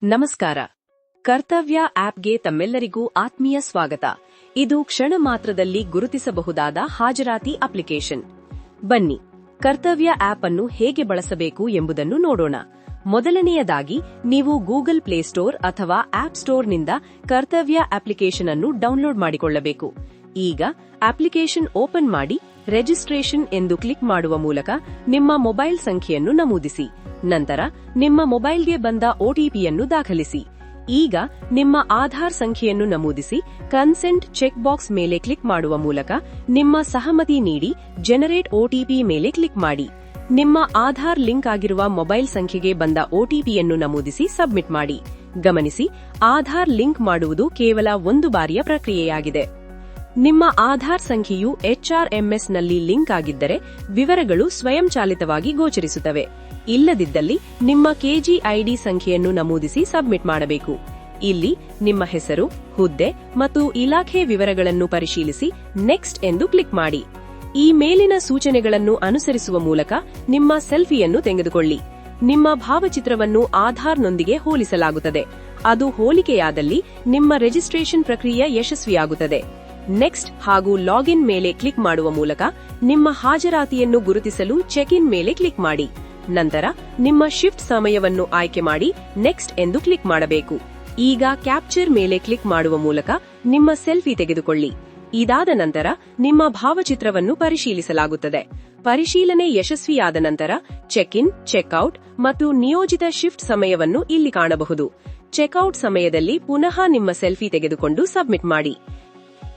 ನಮಸ್ಕಾರ. ಕರ್ತವ್ಯ ಆಪ್ಗೆ ತಮ್ಮೆಲ್ಲರಿಗೂ ಆತ್ಮೀಯ ಸ್ವಾಗತ. ಇದು ಕ್ಷಣ ಮಾತ್ರದಲ್ಲಿ ಗುರುತಿಸಬಹುದಾದ ಹಾಜರಾತಿ ಅಪ್ಲಿಕೇಶನ್. ಬನ್ನಿ, ಕರ್ತವ್ಯ ಆಪ್ ಅನ್ನು ಹೇಗೆ ಬಳಸಬೇಕು ಎಂಬುದನ್ನು ನೋಡೋಣ. ಮೊದಲನೆಯದಾಗಿ ನೀವು ಗೂಗಲ್ ಪ್ಲೇಸ್ಟೋರ್ ಅಥವಾ ಆಪ್ ಸ್ಟೋರ್ನಿಂದ ಕರ್ತವ್ಯ ಅಪ್ಲಿಕೇಶನ್ ಅನ್ನು ಡೌನ್ಲೋಡ್ ಮಾಡಿಕೊಳ್ಳಬೇಕು. ಈಗ ಅಪ್ಲಿಕೇಶನ್ ಓಪನ್ ಮಾಡಿ ರಿಜಿಸ್ಟ್ರೇಷನ್ ಎಂದು ಕ್ಲಿಕ್ ಮಾಡುವ ಮೂಲಕ ನಿಮ್ಮ ಮೊಬೈಲ್ ಸಂಖ್ಯೆಯನ್ನು ನಮೂದಿಸಿ. ನಂತರ ನಿಮ್ಮ ಮೊಬೈಲ್ಗೆ ಬಂದ ಒಟಿಪಿಯನ್ನು ದಾಖಲಿಸಿ. ಈಗ ನಿಮ್ಮ ಆಧಾರ್ ಸಂಖ್ಯೆಯನ್ನು ನಮೂದಿಸಿ ಕನ್ಸೆಂಟ್ ಚೆಕ್ ಬಾಕ್ಸ್ ಮೇಲೆ ಕ್ಲಿಕ್ ಮಾಡುವ ಮೂಲಕ ನಿಮ್ಮ ಸಹಮತಿ ನೀಡಿ ಜನರೇಟ್ ಒಟಿಪಿ ಮೇಲೆ ಕ್ಲಿಕ್ ಮಾಡಿ. ನಿಮ್ಮ ಆಧಾರ್ ಲಿಂಕ್ ಆಗಿರುವ ಮೊಬೈಲ್ ಸಂಖ್ಯೆಗೆ ಬಂದ ಒಟಿಪಿಯನ್ನು ನಮೂದಿಸಿ ಸಬ್ಮಿಟ್ ಮಾಡಿ. ಗಮನಿಸಿ, ಆಧಾರ್ ಲಿಂಕ್ ಮಾಡುವುದು ಕೇವಲ ಒಂದು ಬಾರಿಯ ಪ್ರಕ್ರಿಯೆಯಾಗಿದೆ. ನಿಮ್ಮ ಆಧಾರ್ ಸಂಖ್ಯೆಯು HRMSನಲ್ಲಿ ಲಿಂಕ್ ಆಗಿದ್ದರೆ ವಿವರಗಳು ಸ್ವಯಂಚಾಲಿತವಾಗಿ ಗೋಚರಿಸುತ್ತವೆ. ಇಲ್ಲದಿದ್ದಲ್ಲಿ ನಿಮ್ಮ KGID ಸಂಖ್ಯೆಯನ್ನು ನಮೂದಿಸಿ ಸಬ್ಮಿಟ್ ಮಾಡಬೇಕು. ಇಲ್ಲಿ ನಿಮ್ಮ ಹೆಸರು, ಹುದ್ದೆ ಮತ್ತು ಇಲಾಖೆ ವಿವರಗಳನ್ನು ಪರಿಶೀಲಿಸಿ ನೆಕ್ಸ್ಟ್ ಎಂದು ಕ್ಲಿಕ್ ಮಾಡಿ. ಈ ಮೇಲಿನ ಸೂಚನೆಗಳನ್ನು ಅನುಸರಿಸುವ ಮೂಲಕ ನಿಮ್ಮ ಸೆಲ್ಫಿಯನ್ನು ತೆಗೆದುಕೊಳ್ಳಿ. ನಿಮ್ಮ ಭಾವಚಿತ್ರವನ್ನು ಆಧಾರ್ನೊಂದಿಗೆ ಹೋಲಿಸಲಾಗುತ್ತದೆ. ಅದು ಹೋಲಿಕೆಯಾದಲ್ಲಿ ನಿಮ್ಮ ರಿಜಿಸ್ಟ್ರೇಷನ್ ಪ್ರಕ್ರಿಯೆ ಯಶಸ್ವಿಯಾಗುತ್ತದೆ. ನೆಕ್ಸ್ಟ್ ಹಾಗೂ ಲಾಗಿನ್ ಮೇಲೆ ಕ್ಲಿಕ್ ಮಾಡುವ ಮೂಲಕ ನಿಮ್ಮ ಹಾಜರಾತಿಯನ್ನು ಗುರುತಿಸಲು ಚೆಕ್ ಇನ್ ಮೇಲೆ ಕ್ಲಿಕ್ ಮಾಡಿ. ನಂತರ ನಿಮ್ಮ ಶಿಫ್ಟ್ ಸಮಯವನ್ನು ಆಯ್ಕೆ ಮಾಡಿ ನೆಕ್ಸ್ಟ್ ಎಂದು ಕ್ಲಿಕ್ ಮಾಡಬೇಕು. ಈಗ ಕ್ಯಾಪ್ಚರ್ ಮೇಲೆ ಕ್ಲಿಕ್ ಮಾಡುವ ಮೂಲಕ ನಿಮ್ಮ ಸೆಲ್ಫಿ ತೆಗೆದುಕೊಳ್ಳಿ. ಇದಾದ ನಂತರ ನಿಮ್ಮ ಭಾವಚಿತ್ರವನ್ನು ಪರಿಶೀಲಿಸಲಾಗುತ್ತದೆ. ಪರಿಶೀಲನೆ ಯಶಸ್ವಿಯಾದ ನಂತರ ಚೆಕ್ ಇನ್, ಚೆಕ್ಔಟ್ ಮತ್ತು ನಿಯೋಜಿತ ಶಿಫ್ಟ್ ಸಮಯವನ್ನು ಇಲ್ಲಿ ಕಾಣಬಹುದು. ಚೆಕ್ಔಟ್ ಸಮಯದಲ್ಲಿ ಪುನಃ ನಿಮ್ಮ ಸೆಲ್ಫಿ ತೆಗೆದುಕೊಂಡು ಸಬ್ಮಿಟ್ ಮಾಡಿ.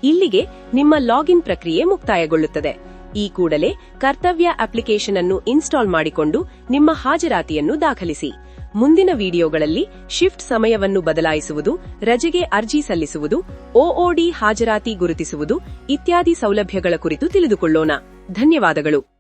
ಇಲ್ಲಿಗೆ ನಿಮ್ಮ ಲಾಗಿನ್ ಪ್ರಕ್ರಿಯೆ ಮುಕ್ತಾಯಗೊಳ್ಳುತ್ತದೆ. ಈ ಕೂಡಲೇ ಕರ್ತವ್ಯ ಅಪ್ಲಿಕೇಶನ್ ಅನ್ನು ಇನ್ಸ್ಟಾಲ್ ಮಾಡಿಕೊಂಡು ನಿಮ್ಮ ಹಾಜರಾತಿಯನ್ನು ದಾಖಲಿಸಿ. ಮುಂದಿನ ವಿಡಿಯೋಗಳಲ್ಲಿ ಶಿಫ್ಟ್ ಸಮಯವನ್ನು ಬದಲಾಯಿಸುವುದು, ರಜೆಗೆ ಅರ್ಜಿ ಸಲ್ಲಿಸುವುದು, OOD ಹಾಜರಾತಿ ಗುರುತಿಸುವುದು ಇತ್ಯಾದಿ ಸೌಲಭ್ಯಗಳ ಕುರಿತು ತಿಳಿದುಕೊಳ್ಳೋಣ. ಧನ್ಯವಾದಗಳು.